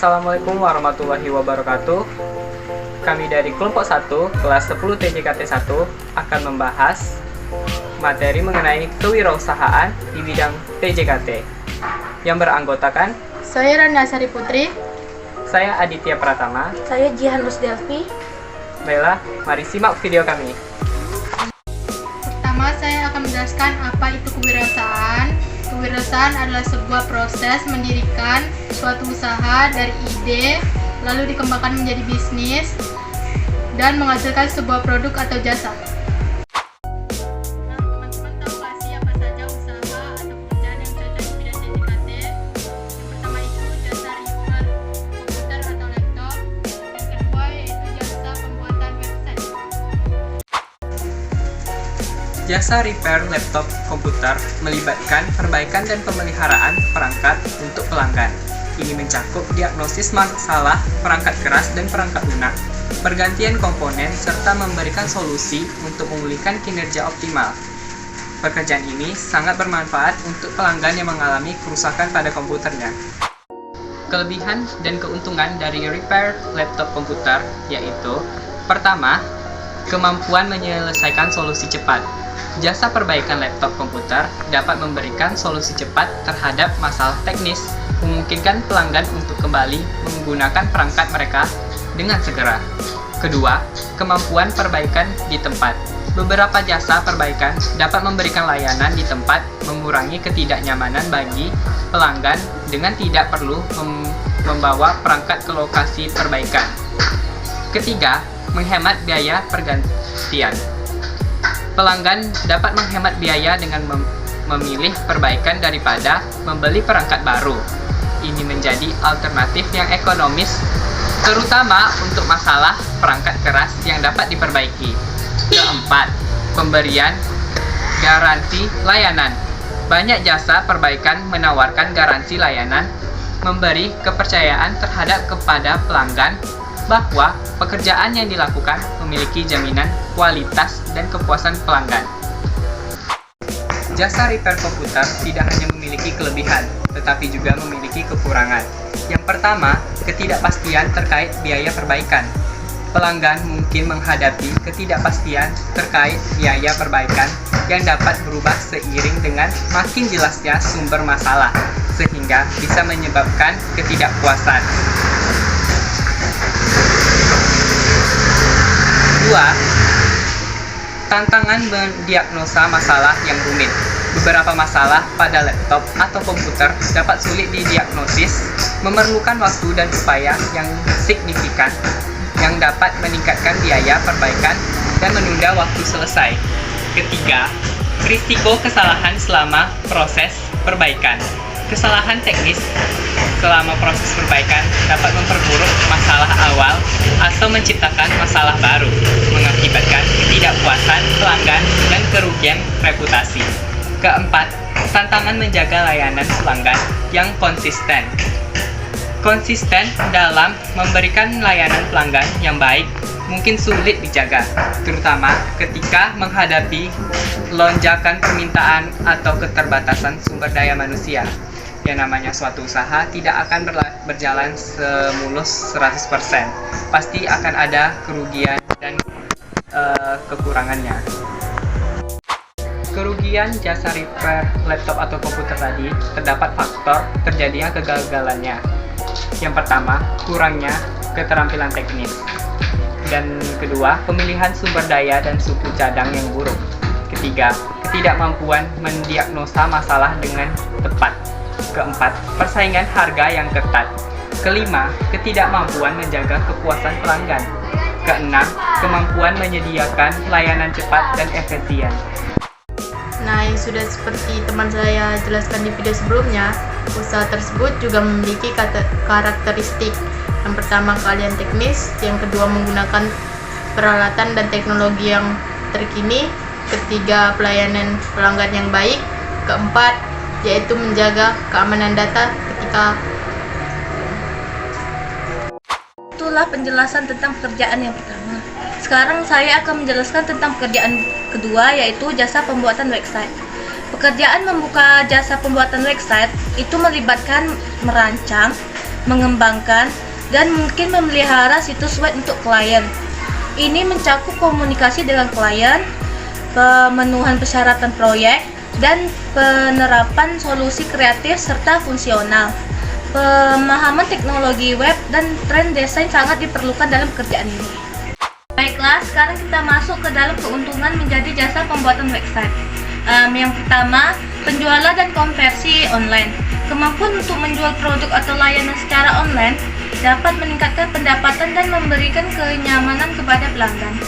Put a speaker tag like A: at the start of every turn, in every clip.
A: Assalamualaikum warahmatullahi wabarakatuh. Kami dari kelompok 1, kelas 10 TJKT 1 akan membahas materi mengenai kewirausahaan di bidang TJKT yang beranggotakan
B: Saya Randa Sari Putri.
A: saya Aditya Pratama.
C: Saya Jihan Rusdelvi.
A: Baiklah, mari simak video kami.
B: Pertama, saya akan menjelaskan apa itu kewirausahaan. Kewirausahaan adalah sebuah proses mendirikan suatu usaha dari ide, lalu dikembangkan menjadi bisnis, dan menghasilkan sebuah produk atau jasa. Nah, teman-teman tahu nggak sih apa saja usaha atau pekerjaan yang cocok di bidang TJKT? Yang pertama itu jasa repair komputer atau laptop. Yang kedua yaitu jasa pembuatan website.
A: Jasa repair laptop komputer melibatkan perbaikan dan pemeliharaan perangkat untuk pelanggan. Ini mencakup diagnosis masalah perangkat keras dan perangkat lunak, pergantian komponen, serta memberikan solusi untuk memulihkan kinerja optimal. Pekerjaan ini sangat bermanfaat untuk pelanggan yang mengalami kerusakan pada komputernya. Kelebihan dan keuntungan dari repair laptop komputer yaitu: pertama, kemampuan menyelesaikan solusi cepat. Jasa perbaikan laptop komputer dapat memberikan solusi cepat terhadap masalah teknis, memungkinkan pelanggan untuk kembali menggunakan perangkat mereka dengan segera. Kedua, kemampuan perbaikan di tempat. Beberapa jasa perbaikan dapat memberikan layanan di tempat, mengurangi ketidaknyamanan bagi pelanggan dengan tidak perlu membawa perangkat ke lokasi perbaikan. Ketiga, menghemat biaya pergantian. Pelanggan dapat menghemat biaya dengan memilih perbaikan daripada membeli perangkat baru. Ini menjadi alternatif yang ekonomis, terutama untuk masalah perangkat keras yang dapat diperbaiki. Keempat, pemberian garansi layanan. Banyak jasa perbaikan menawarkan garansi layanan, memberi kepercayaan terhadap kepada pelanggan bahwa pekerjaan yang dilakukan memiliki jaminan kualitas dan kepuasan pelanggan. Jasa repair komputer tidak hanya memiliki kelebihan, tetapi juga memiliki kekurangan. Yang pertama, ketidakpastian terkait biaya perbaikan. Pelanggan mungkin menghadapi ketidakpastian terkait biaya perbaikan yang dapat berubah seiring dengan makin jelasnya sumber masalah, sehingga bisa menyebabkan ketidakpuasan. 2. Tantangan mendiagnosa masalah yang rumit. Beberapa masalah pada laptop atau komputer dapat sulit didiagnosis, memerlukan waktu dan upaya yang signifikan yang dapat meningkatkan biaya perbaikan dan menunda waktu selesai. Ketiga, risiko kesalahan selama proses perbaikan. Kesalahan teknis selama proses perbaikan dapat memperburuk masalah awal atau menciptakan masalah baru, mengakibatkan ketidakpuasan pelanggan dan kerugian reputasi. Keempat, tantangan menjaga layanan pelanggan yang konsisten. Konsisten dalam memberikan layanan pelanggan yang baik mungkin sulit dijaga, terutama ketika menghadapi lonjakan permintaan atau keterbatasan sumber daya manusia. Yang namanya suatu usaha tidak akan berjalan semulus 100%. Pasti akan ada kerugian dan kekurangannya. Kerugian jasa repair laptop atau komputer tadi terdapat faktor terjadinya kegagalannya. Yang pertama, kurangnya keterampilan teknis. Dan kedua, pemilihan sumber daya dan suku cadang yang buruk. Ketiga, ketidakmampuan mendiagnosa masalah dengan tepat. Keempat, persaingan harga yang ketat. Kelima, ketidakmampuan menjaga kepuasan pelanggan. Keenam, kemampuan menyediakan layanan cepat dan efisien.
B: Nah, yang sudah seperti teman saya jelaskan di video sebelumnya, usaha tersebut juga memiliki karakteristik. Yang pertama, keahlian teknis. Yang kedua, menggunakan peralatan dan teknologi yang terkini. Ketiga, pelayanan pelanggan yang baik. Keempat, yaitu menjaga keamanan data ketika.
C: Itulah penjelasan tentang pekerjaan yang pertama. Sekarang saya akan menjelaskan tentang pekerjaan kedua, yaitu jasa pembuatan website. Pekerjaan membuka jasa pembuatan website itu melibatkan merancang, mengembangkan, dan mungkin memelihara situs web untuk klien. Ini mencakup komunikasi dengan klien, pemenuhan persyaratan proyek, dan penerapan solusi kreatif serta fungsional. Pemahaman teknologi web dan tren desain sangat diperlukan dalam pekerjaan ini. Baiklah, sekarang kita masuk ke dalam keuntungan menjadi jasa pembuatan website. Yang pertama, penjualan dan konversi online. Kemampuan untuk menjual produk atau layanan secara online dapat meningkatkan pendapatan dan memberikan kenyamanan kepada pelanggan.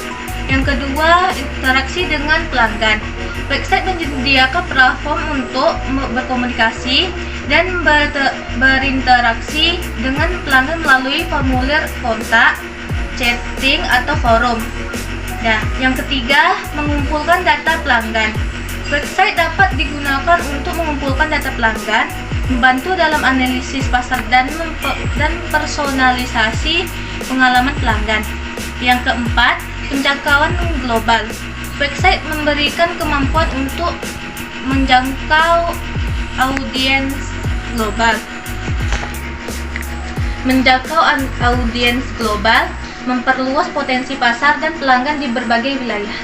C: Yang kedua, interaksi dengan pelanggan. Website menyediakan platform untuk berkomunikasi dan berinteraksi dengan pelanggan melalui formulir kontak, chatting, atau forum. Nah, yang ketiga, mengumpulkan data pelanggan. Website dapat digunakan untuk mengumpulkan data pelanggan, membantu dalam analisis pasar dan personalisasi pengalaman pelanggan. Yang keempat, penjangkauan global. Website memberikan kemampuan untuk menjangkau audiens global. Audiens global memperluas potensi pasar dan pelanggan di berbagai wilayah.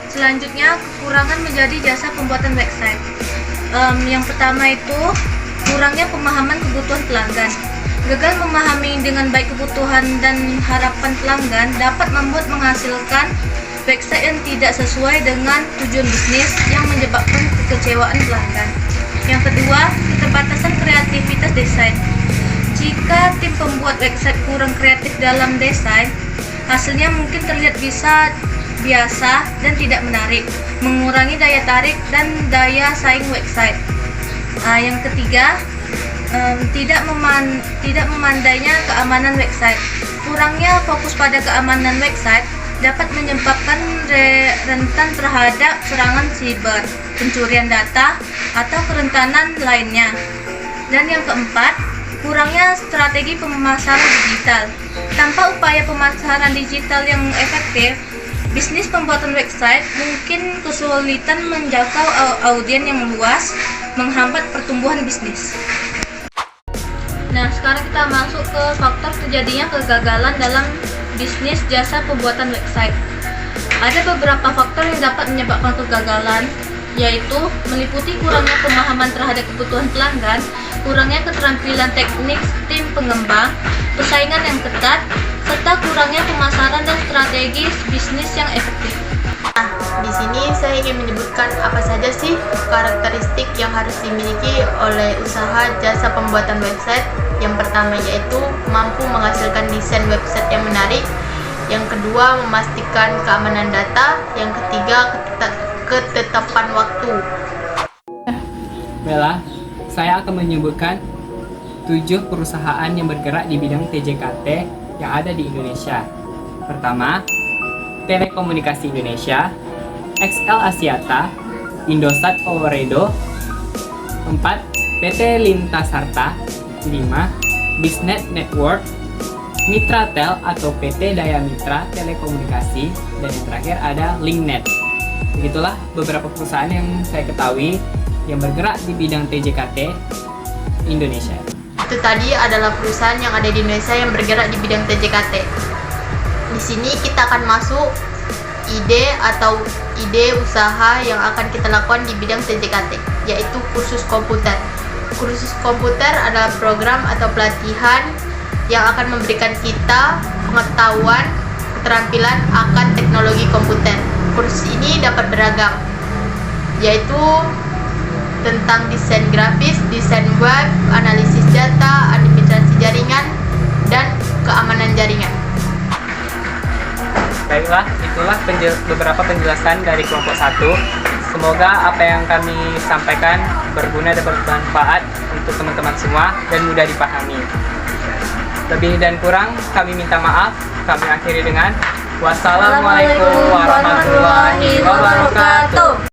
C: Selanjutnya, kekurangan menjadi jasa pembuatan website. Yang pertama itu kurangnya pemahaman kebutuhan pelanggan. Gagal memahami dengan baik kebutuhan dan harapan pelanggan dapat membuat menghasilkan website yang tidak sesuai dengan tujuan bisnis yang menyebabkan kekecewaan pelanggan. Yang kedua, keterbatasan kreativitas desain. Jika tim pembuat website kurang kreatif dalam desain, hasilnya mungkin terlihat biasa dan tidak menarik, mengurangi daya tarik dan daya saing website. Yang ketiga, tidak memandainya keamanan website. Kurangnya fokus pada keamanan website dapat menyebabkan rentan terhadap serangan siber, pencurian data, atau kerentanan lainnya. Dan yang keempat, kurangnya strategi pemasaran digital. Tanpa upaya pemasaran digital yang efektif, bisnis pembuatan website mungkin kesulitan menjangkau audiens yang luas, menghambat pertumbuhan bisnis. Nah, sekarang kita masuk ke faktor terjadinya kegagalan dalam bisnis jasa pembuatan website. Ada beberapa faktor yang dapat menyebabkan kegagalan, yaitu meliputi kurangnya pemahaman terhadap kebutuhan pelanggan, kurangnya keterampilan teknik tim pengembang, persaingan yang ketat, serta kurangnya pemasaran dan strategi bisnis yang efektif.
B: Nah, di sini saya ingin menyebutkan apa saja sih karakteristik yang harus dimiliki oleh usaha jasa pembuatan website. Yang pertama yaitu mampu menghasilkan desain website yang menarik. Yang kedua, memastikan keamanan data. Yang ketiga, ketetapan waktu.
A: Baiklah, saya akan menyebutkan 7 perusahaan yang bergerak di bidang TJKT yang ada di Indonesia. Pertama, Telekomunikasi Indonesia, XL Axiata, Indosat Poweredo. 4, PT Lintasarta. 5, Bisnet Network, Mitratel atau PT Daya Mitra Telekomunikasi, dan yang terakhir ada Linknet. Begitulah beberapa perusahaan yang saya ketahui yang bergerak di bidang TJKT Indonesia.
B: Itu tadi adalah perusahaan yang ada di Indonesia yang bergerak di bidang TJKT. Di sini kita akan masuk ide usaha yang akan kita lakukan di bidang TJKT, yaitu kursus komputer. Kursus komputer adalah program atau pelatihan yang akan memberikan kita pengetahuan, keterampilan akan teknologi komputer. Kursus ini dapat beragam, yaitu tentang desain grafis, desain web, analisis data, administrasi jaringan, dan keamanan jaringan.
A: Baiklah, itulah beberapa penjelasan dari kelompok 1. Semoga apa yang kami sampaikan berguna dan bermanfaat untuk teman-teman semua dan mudah dipahami. Lebih dan kurang kami minta maaf. Kami akhiri dengan wassalamualaikum warahmatullahi wabarakatuh.